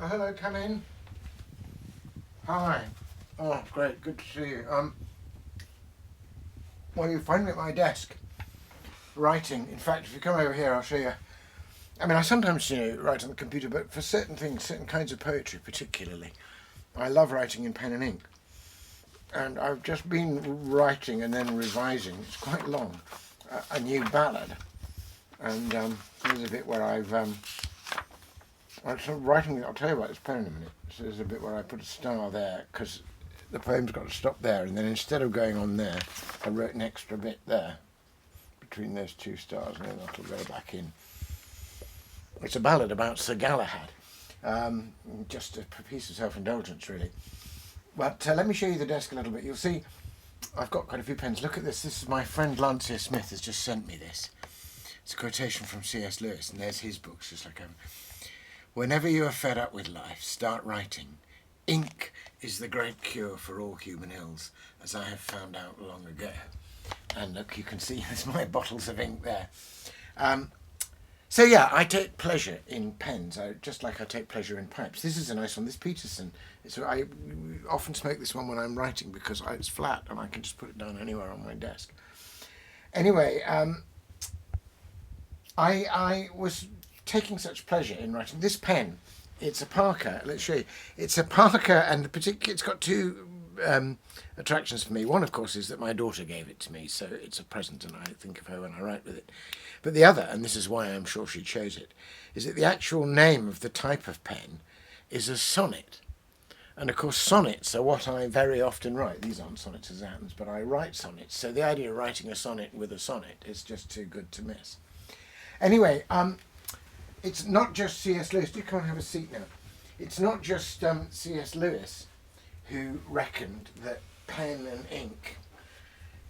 Oh, hello, come in. Hi. Oh, great, good to see you. Well, you find me at my desk, writing. In fact, if you come over here, I'll show you. I mean, I sometimes, write on the computer, but for certain things, certain kinds of poetry particularly, I love writing in pen and ink. And I've just been writing and then revising, it's quite long, a new ballad. And there's a bit where I'm writing, I'll tell you about this poem in a minute. So there's a bit where I put a star there, because the poem's got to stop there, and then instead of going on there, I wrote an extra bit there, between those two stars, and then that'll go back in. It's a ballad about Sir Galahad, just a piece of self-indulgence, really. But let me show you the desk a little bit. You'll see I've got quite a few pens. Look at this. This is my friend Lancia Smith has just sent me this. It's a quotation from C.S. Lewis, and there's his books, just like whenever you are fed up with life, start writing. Ink is the great cure for all human ills, as I have found out long ago. And look, you can see there's my bottles of ink there. So yeah, I take pleasure in pens, just like I take pleasure in pipes. This is a nice one, this Peterson. I often smoke this one when I'm writing because it's flat and I can just put it down anywhere on my desk. Anyway, I was taking such pleasure in writing. This pen, it's a Parker, let's show you. It's a Parker, and it's got two attractions for me. One, of course, is that my daughter gave it to me, so it's a present and I think of her when I write with it. But the other, and this is why I'm sure she chose it, is that the actual name of the type of pen is a sonnet. And of course sonnets are what I very often write. These aren't sonnets as it happens, but I write sonnets. So the idea of writing a sonnet with a sonnet is just too good to miss. Anyway, it's not just C.S. Lewis. Do come and have a seat now. It's not just C.S. Lewis who reckoned that pen and ink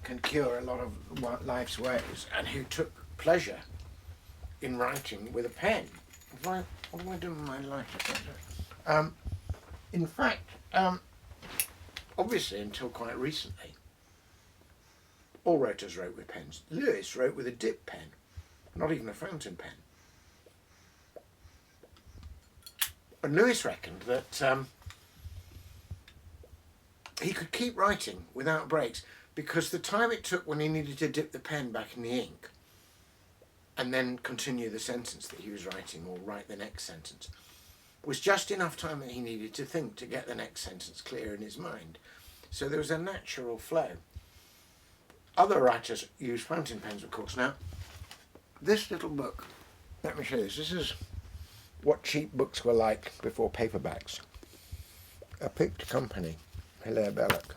can cure a lot of life's woes, and who took pleasure in writing with a pen. What am I doing with my lighter? In fact, obviously until quite recently, all writers wrote with pens. Lewis wrote with a dip pen, not even a fountain pen. And Lewis reckoned that he could keep writing without breaks because the time it took when he needed to dip the pen back in the ink and then continue the sentence that he was writing or write the next sentence was just enough time that he needed to think to get the next sentence clear in his mind. So there was a natural flow. Other writers use fountain pens, of course. Now, this little book, let me show you this. This is what cheap books were like before paperbacks. A picked company, Belloc.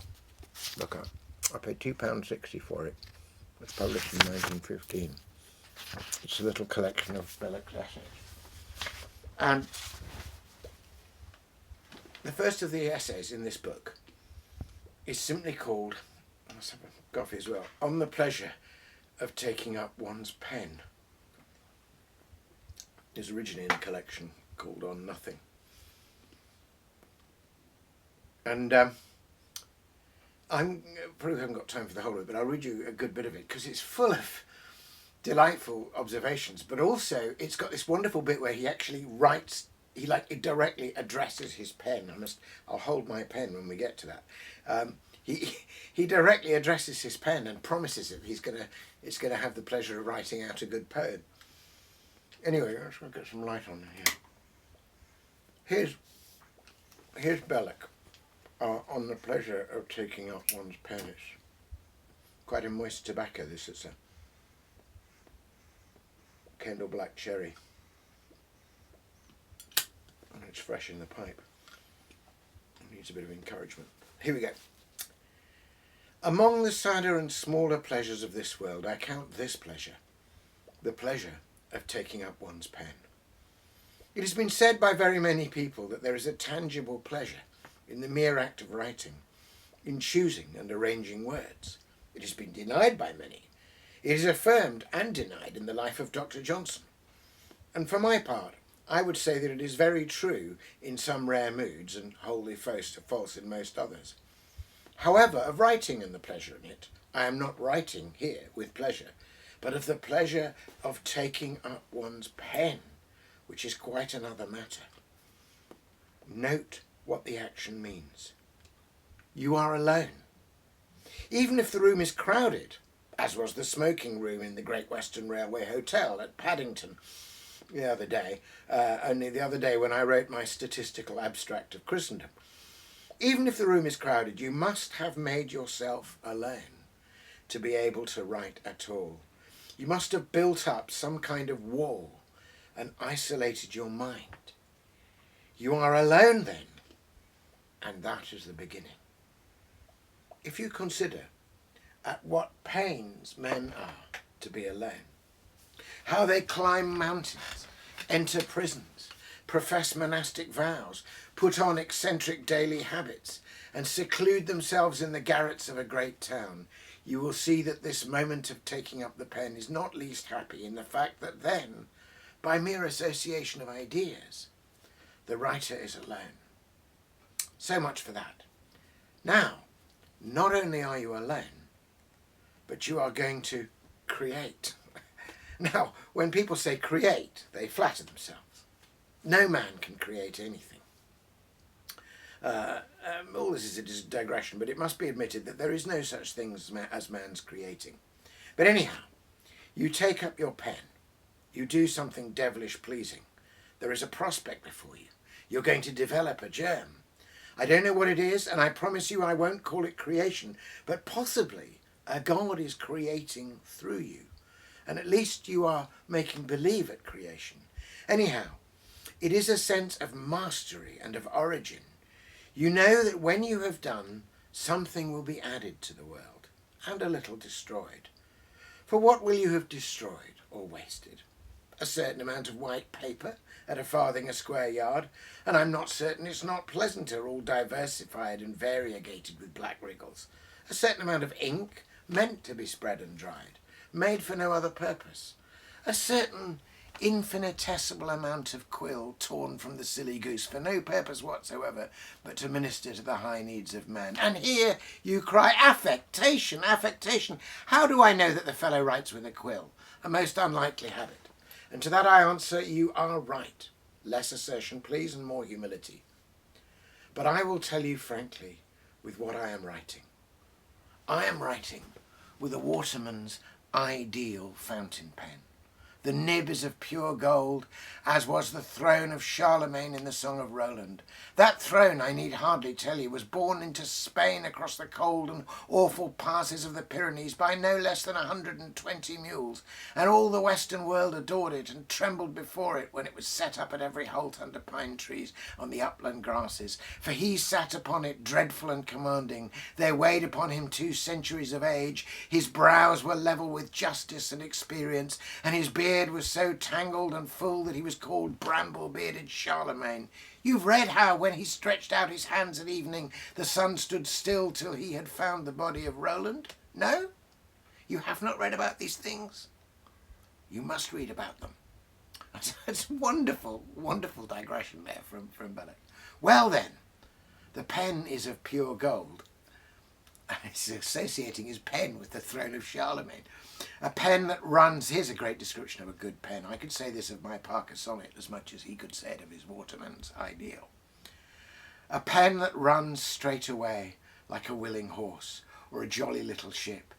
Look up. I paid £2.60 for it. It was published in 1915. It's a little collection of Belloc's essays. And the first of the essays in this book is simply called, let's have a coffee as well, On the Pleasure of Taking Up One's Pen. It was originally in a collection called On Nothing. And I probably haven't got time for the whole of it, but I'll read you a good bit of it because it's full of delightful observations, but also it's got this wonderful bit where he actually writes. He directly addresses his pen. I'll hold my pen when we get to that. He directly addresses his pen and promises it. It's gonna have the pleasure of writing out a good poem. Anyway, let's go get some light on here. Here's Belloc. On the pleasure of taking up one's pen. It's quite a moist tobacco, this. It's a Kendal Black Cherry. And it's fresh in the pipe. It needs a bit of encouragement. Here we go. Among the sadder and smaller pleasures of this world, I count this pleasure, the pleasure of taking up one's pen. It has been said by very many people that there is a tangible pleasure in the mere act of writing, in choosing and arranging words. It has been denied by many. It is affirmed and denied in the life of Dr. Johnson. And for my part, I would say that it is very true in some rare moods and wholly false in most others. However, of writing and the pleasure in it, I am not writing here with pleasure, but of the pleasure of taking up one's pen, which is quite another matter. Note what the action means. You are alone. Even if the room is crowded, as was the smoking room in the Great Western Railway Hotel at Paddington the other day, only the other day when I wrote my statistical abstract of Christendom. Even if the room is crowded, you must have made yourself alone to be able to write at all. You must have built up some kind of wall and isolated your mind. You are alone then, and that is the beginning. If you consider at what pains men are to be alone, how they climb mountains, enter prisons, profess monastic vows, put on eccentric daily habits, and seclude themselves in the garrets of a great town, you will see that this moment of taking up the pen is not least happy in the fact that then, by mere association of ideas, the writer is alone. So much for that. Now, not only are you alone, but you are going to create. Now, when people say create, they flatter themselves. No man can create anything. All this is a digression, but it must be admitted that there is no such thing as man's creating. But anyhow, you take up your pen. You do something devilish pleasing. There is a prospect before you. You're going to develop a germ. I don't know what it is, and I promise you I won't call it creation, but possibly a God is creating through you. And at least you are making believe at creation. Anyhow, it is a sense of mastery and of origin. You know that when you have done, something will be added to the world, and a little destroyed. For what will you have destroyed or wasted? A certain amount of white paper at a farthing a square yard, and I'm not certain it's not pleasanter, all diversified and variegated with black wriggles. A certain amount of ink, meant to be spread and dried, made for no other purpose. A certain infinitesimal amount of quill torn from the silly goose for no purpose whatsoever but to minister to the high needs of man. And here you cry, affectation, affectation. How do I know that the fellow writes with a quill? A most unlikely habit. And to that I answer, you are right. Less assertion, please, and more humility. But I will tell you frankly with what I am writing. I am writing with a waterman's ideal fountain pen. The nib is of pure gold, as was the throne of Charlemagne in the Song of Roland. That throne, I need hardly tell you, was borne into Spain across the cold and awful passes of the Pyrenees by no less than 120 mules, and all the western world adored it and trembled before it when it was set up at every holt under pine trees on the upland grasses. For he sat upon it dreadful and commanding. There weighed upon him 2 centuries of age. His brows were level with justice and experience, and his beard was so tangled and full that he was called bramble-bearded Charlemagne. You've read how, when he stretched out his hands at evening, the sun stood still till he had found the body of Roland? No? You have not read about these things? You must read about them. It's wonderful, wonderful digression there from Belloc. Well then, the pen is of pure gold, and he's associating his pen with the throne of Charlemagne. A pen that runs, here's a great description of a good pen. I could say this of my Parker Sonnet as much as he could say it of his waterman's ideal. A pen that runs straight away like a willing horse or a jolly little ship.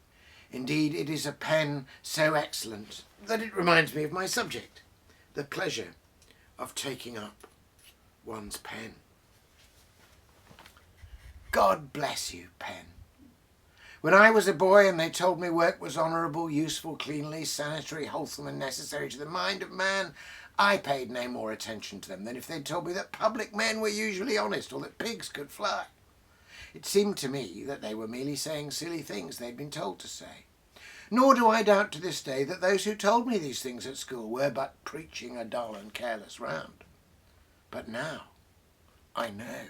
Indeed, it is a pen so excellent that it reminds me of my subject, the pleasure of taking up one's pen. God bless you, pen. When I was a boy and they told me work was honourable, useful, cleanly, sanitary, wholesome and necessary to the mind of man, I paid no more attention to them than if they'd told me that public men were usually honest or that pigs could fly. It seemed to me that they were merely saying silly things they'd been told to say. Nor do I doubt to this day that those who told me these things at school were but preaching a dull and careless round. But now I know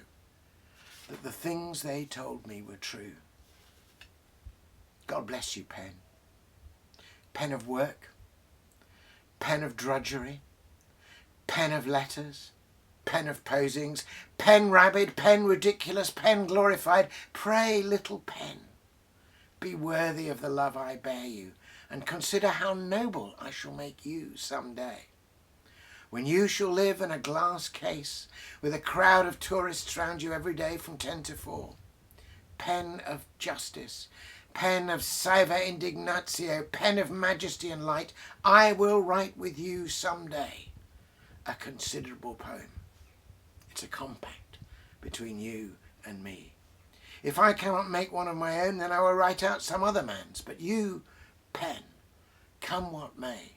that the things they told me were true. God bless you, pen. Pen of work, pen of drudgery, pen of letters, pen of posings, pen rabid, pen ridiculous, pen glorified. Pray, little pen, be worthy of the love I bear you, and consider how noble I shall make you some day. when you shall live in a glass case with a crowd of tourists round you every day from 10 to 4. Pen of justice, pen of saeva indignatio, pen of majesty and light, I will write with you someday a considerable poem. It's a compact between you and me. If I cannot make one of my own, then I will write out some other man's. But you, pen, come what may,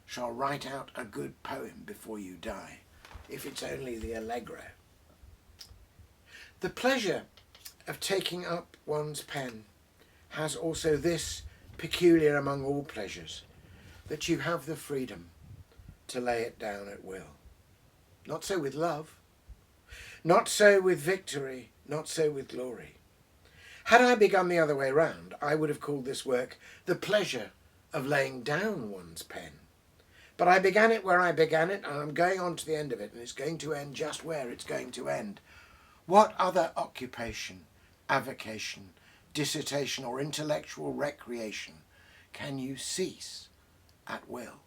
shall write out a good poem before you die, if it's only the Allegro. The pleasure of taking up one's pen has also this peculiar among all pleasures, that you have the freedom to lay it down at will. Not so with love, not so with victory, not so with glory. Had I begun the other way round, I would have called this work the pleasure of laying down one's pen. But I began it where I began it, and I'm going on to the end of it, and it's going to end just where it's going to end. What other occupation, avocation, dissertation, or intellectual recreation can you cease at will?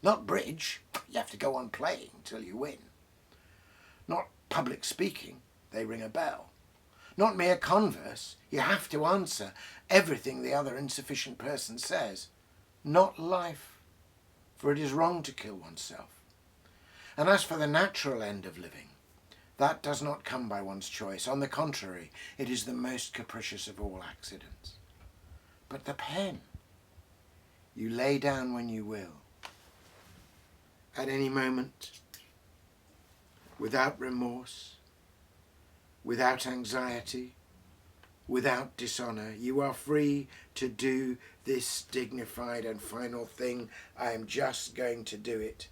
Not bridge, you have to go on playing till you win. Not public speaking, they ring a bell. Not mere converse, you have to answer everything the other insufficient person says. Not life, for it is wrong to kill oneself. And as for the natural end of living, that does not come by one's choice. On the contrary, it is the most capricious of all accidents. But the pen, you lay down when you will, at any moment, without remorse, without anxiety, without dishonour. You are free to do this dignified and final thing. I am just going to do it.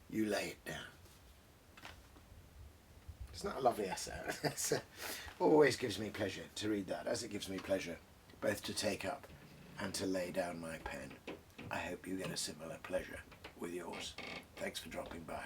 You lay it down. It's not a lovely essay. It always gives me pleasure to read that, as it gives me pleasure both to take up and to lay down my pen. I hope you get a similar pleasure with yours. Thanks for dropping by.